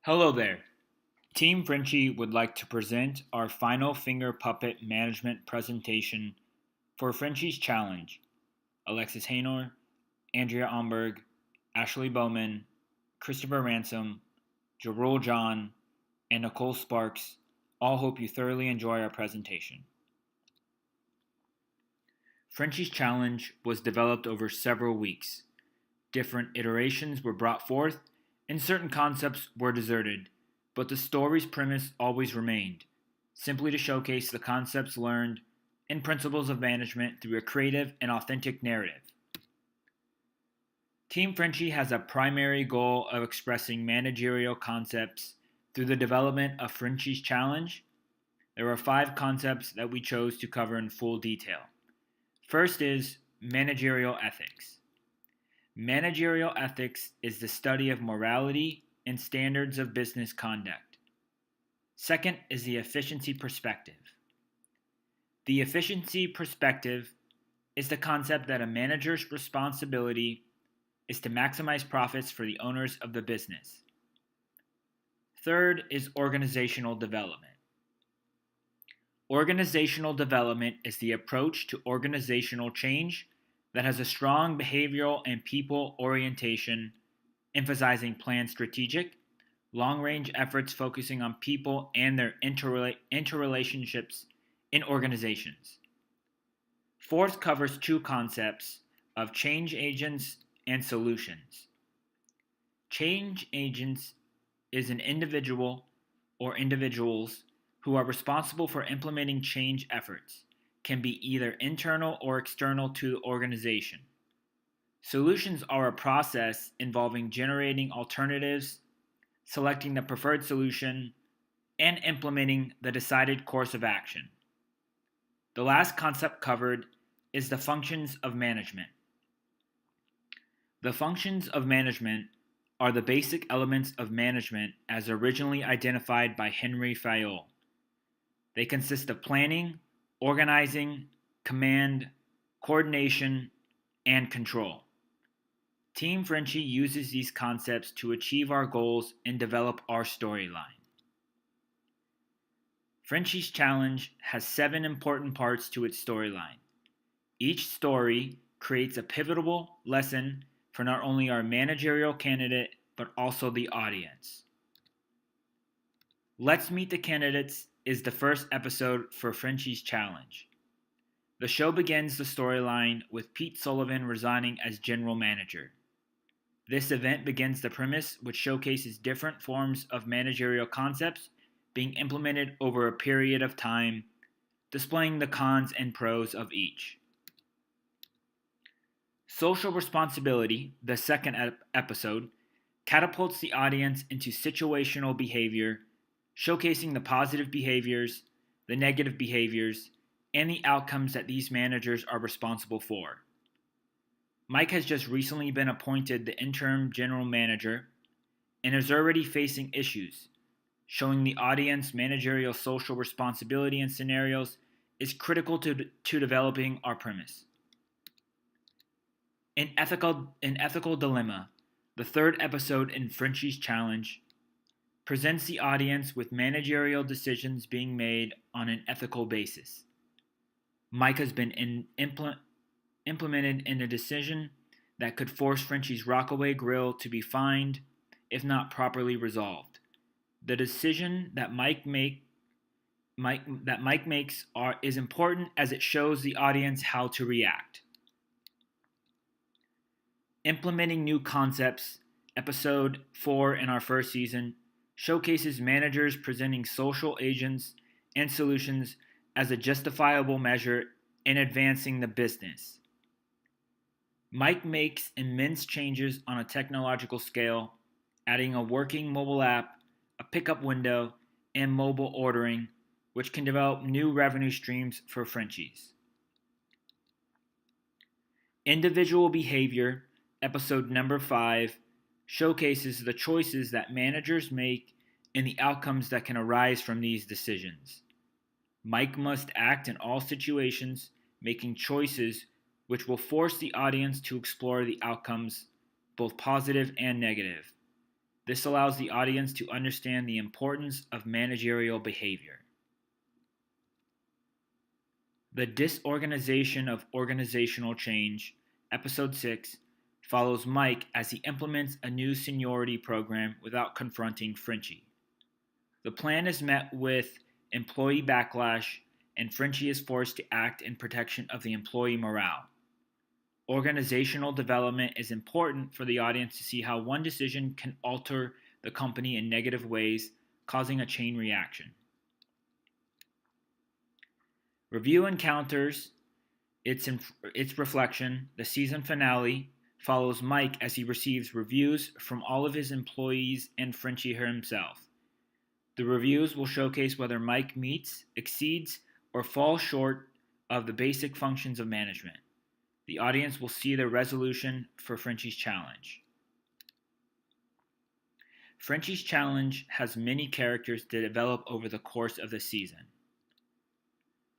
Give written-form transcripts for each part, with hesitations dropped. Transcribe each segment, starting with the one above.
Hello there. Team Frenchy would like to present our final finger puppet management presentation for Frenchy's Challenge. Alexis Haynor, Andrea Omberg, Ashley Bowman, Christopher Ransom, Jarul John, and Nicole Sparks all hope you thoroughly enjoy our presentation. Frenchy's Challenge was developed over several weeks. Different iterations were brought forth, and certain concepts were deserted, but the story's premise always remained, simply to showcase the concepts learned and principles of management through a creative and authentic narrative. Team Frenchy has a primary goal of expressing managerial concepts through the development of Frenchy's Challenge. There are 5 concepts that we chose to cover in full detail. First is managerial ethics. Managerial ethics is the study of morality and standards of business conduct. Second is the efficiency perspective. The efficiency perspective is the concept that a manager's responsibility is to maximize profits for the owners of the business. Third is organizational development. Organizational development is the approach to organizational change that has a strong behavioral and people orientation, emphasizing planned strategic, long-range efforts focusing on people and their interrelationships in organizations. Fourth covers 2 concepts of change agents and solutions. Change agents is an individual or individuals who are responsible for implementing change efforts, can be either internal or external to the organization. Solutions are a process involving generating alternatives, selecting the preferred solution, and implementing the decided course of action. The last concept covered is the functions of management. The functions of management are the basic elements of management as originally identified by Henry Fayol. They consist of planning, organizing, command, coordination, and control. Team Frenchy uses these concepts to achieve our goals and develop our storyline. Frenchy's Challenge has 7 important parts to its storyline. Each story creates a pivotal lesson for not only our managerial candidate, but also the audience. Let's Meet the Candidates is the first episode for Frenchy's Challenge. The show begins the storyline with Pete Sullivan resigning as general manager. This event begins the premise, which showcases different forms of managerial concepts being implemented over a period of time, displaying the cons and pros of each. Social responsibility, the second episode, catapults the audience into situational behavior, showcasing the positive behaviors, the negative behaviors, and the outcomes that these managers are responsible for. Mike has just recently been appointed the interim general manager and is already facing issues, showing the audience managerial social responsibility in scenarios is critical to developing our premise. An ethical dilemma, the third episode in Frenchy's Challenge, presents the audience with managerial decisions being made on an ethical basis. Mike has been implemented in a decision that could force Frenchy's Rockaway Grill to be fined if not properly resolved. The decision that Mike makes is important as it shows the audience how to react. Implementing New Concepts, episode 4 in our first season, showcases managers presenting social agents and solutions as a justifiable measure in advancing the business. Mike makes immense changes on a technological scale, adding a working mobile app, a pickup window, and mobile ordering, which can develop new revenue streams for Frenchies. Individual Behavior, episode number 5, showcases the choices that managers make and the outcomes that can arise from these decisions. Mike must act in all situations, making choices which will force the audience to explore the outcomes, both positive and negative. This allows the audience to understand the importance of managerial behavior. The Disorganization of Organizational Change, Episode 6, follows Mike as he implements a new seniority program without confronting Frenchy. The plan is met with employee backlash, and Frenchy is forced to act in protection of the employee morale. Organizational development is important for the audience to see how one decision can alter the company in negative ways, causing a chain reaction. Review encounters its reflection. The season finale follows Mike as he receives reviews from all of his employees and Frenchy himself. The reviews will showcase whether Mike meets, exceeds, or falls short of the basic functions of management. The audience will see the resolution for Frenchy's challenge. Frenchy's challenge has many characters to develop over the course of the season.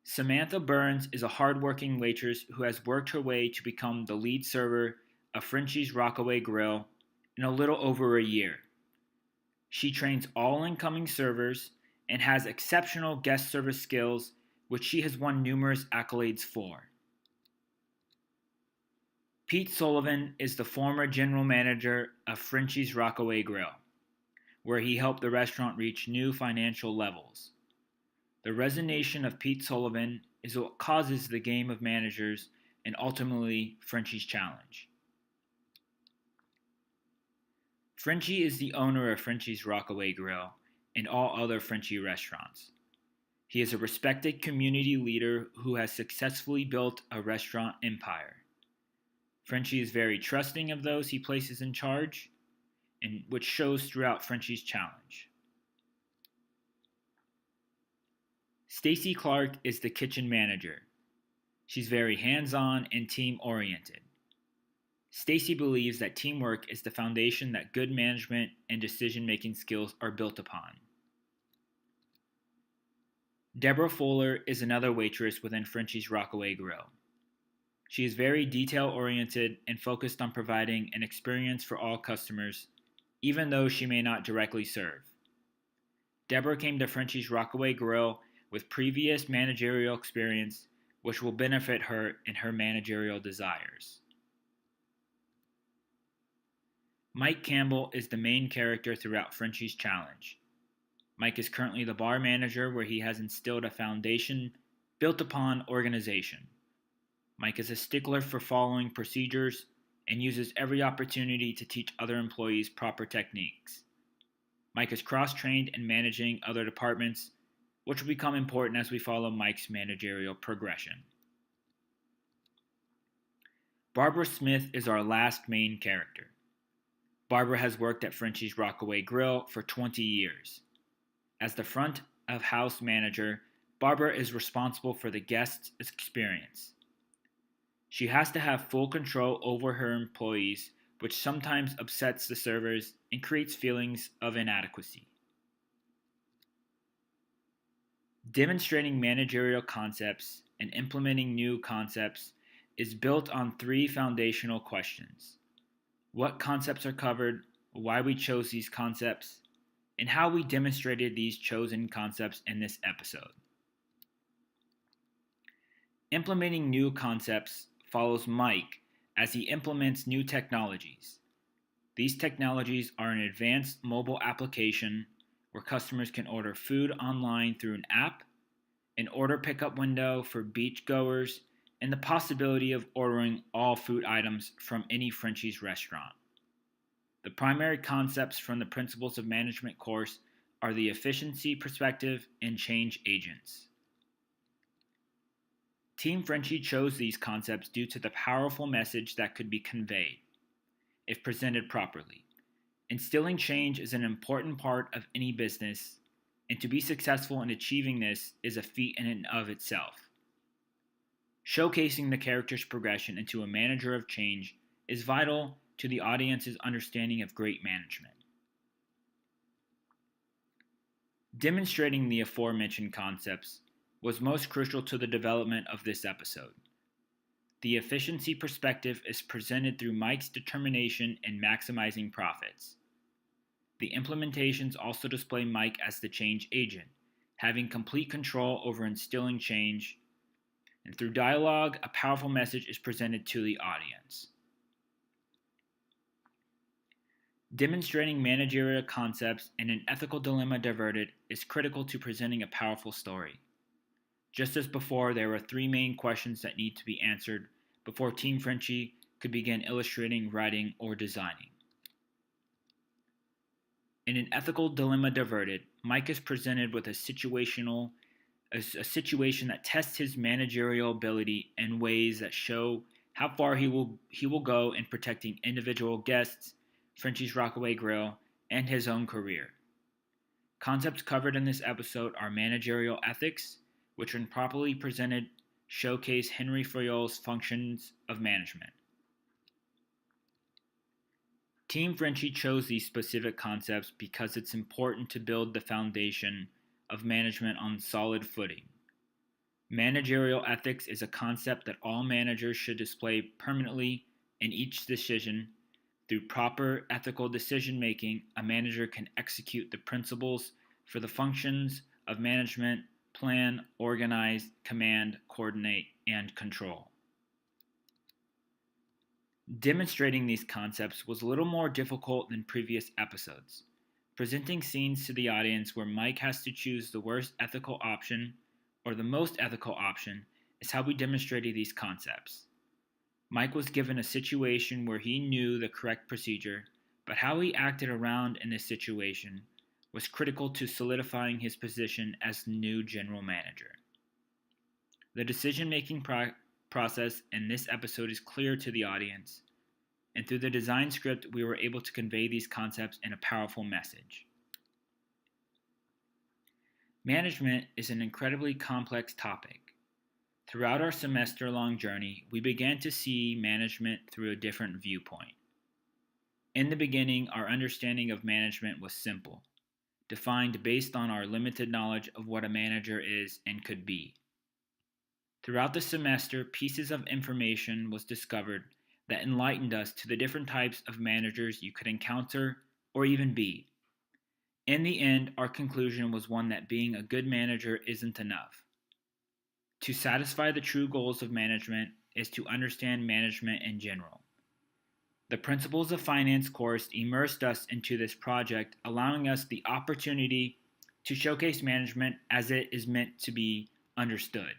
Samantha Burns is a hardworking waitress who has worked her way to become the lead server of Frenchy's Rockaway Grill in a little over a year. She trains all incoming servers and has exceptional guest service skills, which she has won numerous accolades for. Pete Sullivan is the former general manager of Frenchy's Rockaway Grill, where he helped the restaurant reach new financial levels. The resignation of Pete Sullivan is what causes the game of managers and ultimately Frenchy's challenge. Frenchy is the owner of Frenchy's Rockaway Grill and all other Frenchy restaurants. He is a respected community leader who has successfully built a restaurant empire. Frenchy is very trusting of those he places in charge, and which shows throughout Frenchy's challenge. Stacy Clark is the kitchen manager. She's very hands-on and team-oriented. Stacy believes that teamwork is the foundation that good management and decision-making skills are built upon. Deborah Fuller is another waitress within Frenchy's Rockaway Grill. She is very detail-oriented and focused on providing an experience for all customers, even though she may not directly serve. Deborah came to Frenchy's Rockaway Grill with previous managerial experience, which will benefit her in her managerial desires. Mike Campbell is the main character throughout Frenchy's challenge. Mike is currently the bar manager where he has instilled a foundation built upon organization. Mike is a stickler for following procedures and uses every opportunity to teach other employees proper techniques. Mike is cross-trained in managing other departments, which will become important as we follow Mike's managerial progression. Barbara Smith is our last main character. Barbara has worked at Frenchy's Rockaway Grill for 20 years. As the front of house manager, Barbara is responsible for the guest's experience. She has to have full control over her employees, which sometimes upsets the servers and creates feelings of inadequacy. Demonstrating managerial concepts and implementing new concepts is built on three foundational questions: what concepts are covered, why we chose these concepts, and how we demonstrated these chosen concepts in this episode. Implementing new concepts follows Mike as he implements new technologies. These technologies are an advanced mobile application where customers can order food online through an app, an order pickup window for beachgoers, and the possibility of ordering all food items from any Frenchy's restaurant. The primary concepts from the Principles of Management course are the efficiency perspective and change agents. Team Frenchy chose these concepts due to the powerful message that could be conveyed, if presented properly. Instilling change is an important part of any business, and to be successful in achieving this is a feat in and of itself. Showcasing the character's progression into a manager of change is vital to the audience's understanding of great management. Demonstrating the aforementioned concepts was most crucial to the development of this episode. The efficiency perspective is presented through Mike's determination in maximizing profits. The implementations also display Mike as the change agent, having complete control over instilling change, and through dialogue, a powerful message is presented to the audience. Demonstrating managerial concepts and an ethical dilemma diverted is critical to presenting a powerful story. Just as before, there are three main questions that need to be answered before Team Frenchy could begin illustrating, writing, or designing. In an ethical dilemma diverted, Mike is presented with a situation that tests his managerial ability in ways that show how far he will go in protecting individual guests, Frenchy's Rockaway Grill, and his own career. Concepts covered in this episode are managerial ethics, which when properly presented showcase Henry Fayol's functions of management. Team Frenchy chose these specific concepts because it's important to build the foundation of management on solid footing. Managerial ethics is a concept that all managers should display permanently in each decision. Through proper ethical decision making, a manager can execute the principles for the functions of management: plan, organize, command, coordinate, and control. Demonstrating these concepts was a little more difficult than previous episodes. Presenting scenes to the audience where Mike has to choose the worst ethical option or the most ethical option is how we demonstrated these concepts. Mike was given a situation where he knew the correct procedure, but how he acted around in this situation was critical to solidifying his position as the new general manager. The decision-making process in this episode is clear to the audience, and through the design script, we were able to convey these concepts in a powerful message. Management is an incredibly complex topic. Throughout our semester-long journey, we began to see management through a different viewpoint. In the beginning, our understanding of management was simple, defined based on our limited knowledge of what a manager is and could be. Throughout the semester, pieces of information was discovered that enlightened us to the different types of managers you could encounter or even be. In the end, our conclusion was one that being a good manager isn't enough. To satisfy the true goals of management is to understand management in general. The Principles of Finance course immersed us into this project, allowing us the opportunity to showcase management as it is meant to be understood.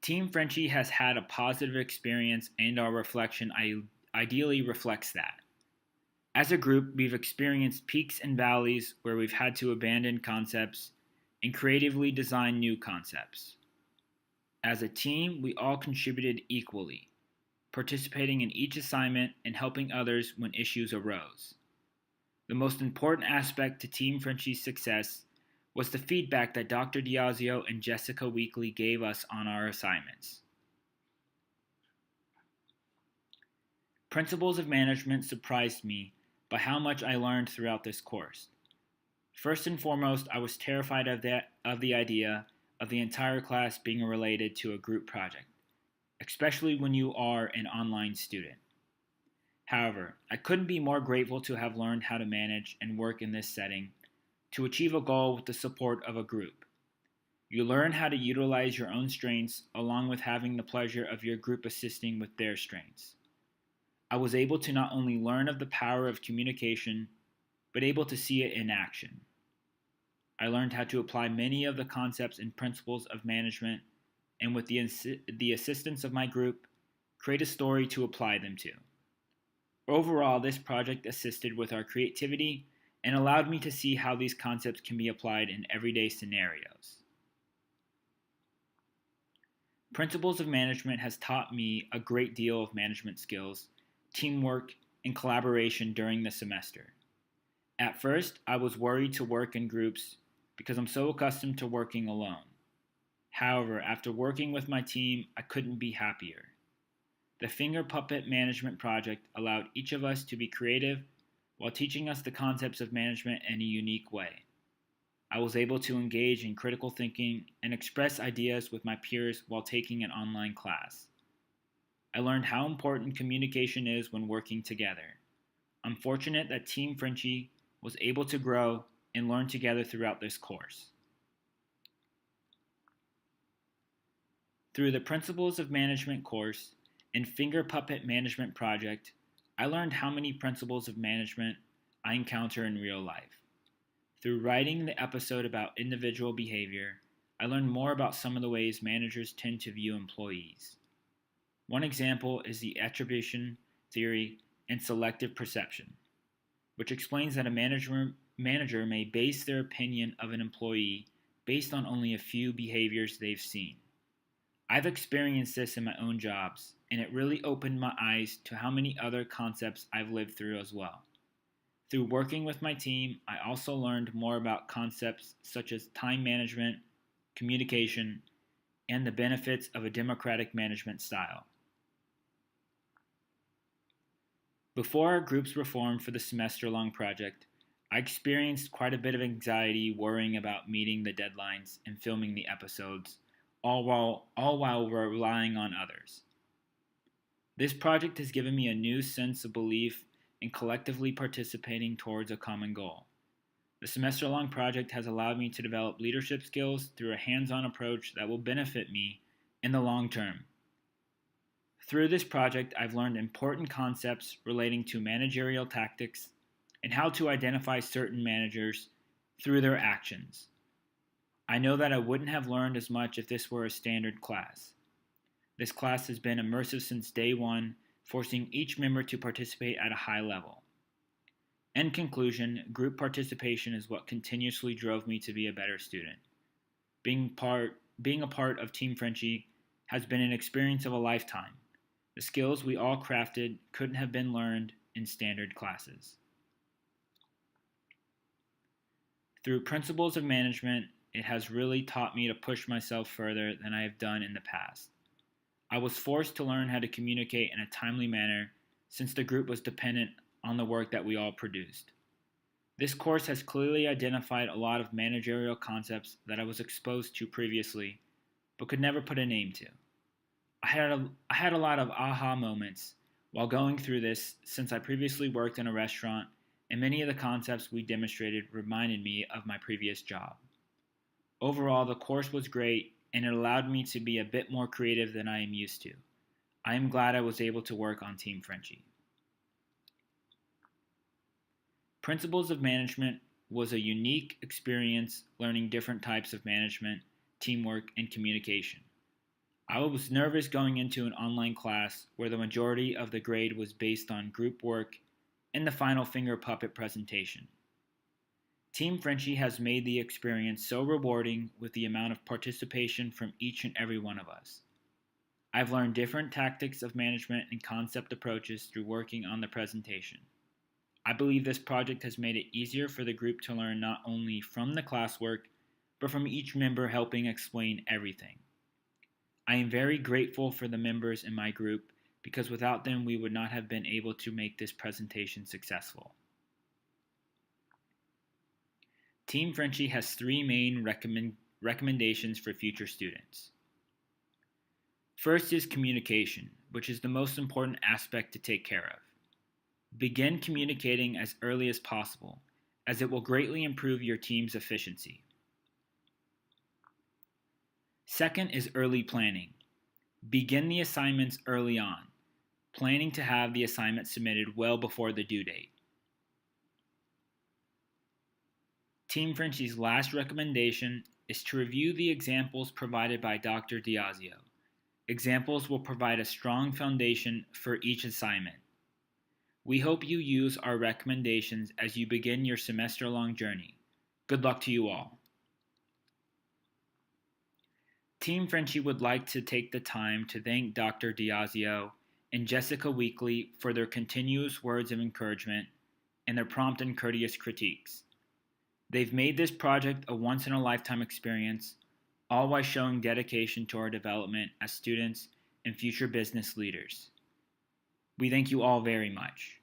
Team Frenchy has had a positive experience, and our reflection ideally reflects that. As a group, we've experienced peaks and valleys where we've had to abandon concepts and creatively design new concepts. As a team, we all contributed equally, participating in each assignment and helping others when issues arose. The most important aspect to Team Frenchy's success was the feedback that Dr. Diazio and Jessica Weekly gave us on our assignments. Principles of Management surprised me by how much I learned throughout this course. First and foremost, I was terrified of the idea of the entire class being related to a group project, especially when you are an online student. However, I couldn't be more grateful to have learned how to manage and work in this setting to achieve a goal with the support of a group. You learn how to utilize your own strengths along with having the pleasure of your group assisting with their strengths. I was able to not only learn of the power of communication, but able to see it in action. I learned how to apply many of the concepts and principles of management, and with the assistance of my group, create a story to apply them to. Overall, this project assisted with our creativity and allowed me to see how these concepts can be applied in everyday scenarios. Principles of Management has taught me a great deal of management skills, teamwork, and collaboration during the semester. At first, I was worried to work in groups because I'm so accustomed to working alone. However, after working with my team, I couldn't be happier. The Finger Puppet Management Project allowed each of us to be creative while teaching us the concepts of management in a unique way. I was able to engage in critical thinking and express ideas with my peers while taking an online class. I learned how important communication is when working together. I'm fortunate that Team Frenchy was able to grow and learn together throughout this course. Through the Principles of Management course and Finger Puppet Management project, I learned how many principles of management I encounter in real life. Through writing the episode about individual behavior, I learned more about some of the ways managers tend to view employees. One example is the attribution theory and selective perception, which explains that a manager may base their opinion of an employee based on only a few behaviors they've seen. I've experienced this in my own jobs, and it really opened my eyes to how many other concepts I've lived through as well. Through working with my team, I also learned more about concepts such as time management, communication, and the benefits of a democratic management style. Before our groups were formed for the semester-long project, I experienced quite a bit of anxiety worrying about meeting the deadlines and filming the episodes, all while relying on others. This project has given me a new sense of belief in collectively participating towards a common goal. The semester-long project has allowed me to develop leadership skills through a hands-on approach that will benefit me in the long term. Through this project, I've learned important concepts relating to managerial tactics and how to identify certain managers through their actions. I know that I wouldn't have learned as much if this were a standard class. This class has been immersive since day one, forcing each member to participate at a high level. In conclusion, group participation is what continuously drove me to be a better student. Being a part of Team Frenchy has been an experience of a lifetime. The skills we all crafted couldn't have been learned in standard classes. Through Principles of Management, it has really taught me to push myself further than I have done in the past. I was forced to learn how to communicate in a timely manner since the group was dependent on the work that we all produced. This course has clearly identified a lot of managerial concepts that I was exposed to previously, but could never put a name to. I had a lot of aha moments while going through this since I previously worked in a restaurant, and many of the concepts we demonstrated reminded me of my previous job. Overall, the course was great, and it allowed me to be a bit more creative than I am used to. I am glad I was able to work on Team Frenchy. Principles of Management was a unique experience learning different types of management, teamwork, and communication. I was nervous going into an online class where the majority of the grade was based on group work and the final finger puppet presentation. Team Frenchy has made the experience so rewarding with the amount of participation from each and every one of us. I've learned different tactics of management and concept approaches through working on the presentation. I believe this project has made it easier for the group to learn not only from the classwork, but from each member helping explain everything. I am very grateful for the members in my group because without them we would not have been able to make this presentation successful. Team Frenchy has three main recommendations for future students. First is communication, which is the most important aspect to take care of. Begin communicating as early as possible, as it will greatly improve your team's efficiency. Second is early planning. Begin the assignments early on, planning to have the assignment submitted well before the due date. Team Frenchy's last recommendation is to review the examples provided by Dr. Diazio. Examples will provide a strong foundation for each assignment. We hope you use our recommendations as you begin your semester-long journey. Good luck to you all. Team Frenchy would like to take the time to thank Dr. Diazio and Jessica Weekly for their continuous words of encouragement and their prompt and courteous critiques. They've made this project a once-in-a-lifetime experience, all while showing dedication to our development as students and future business leaders. We thank you all very much.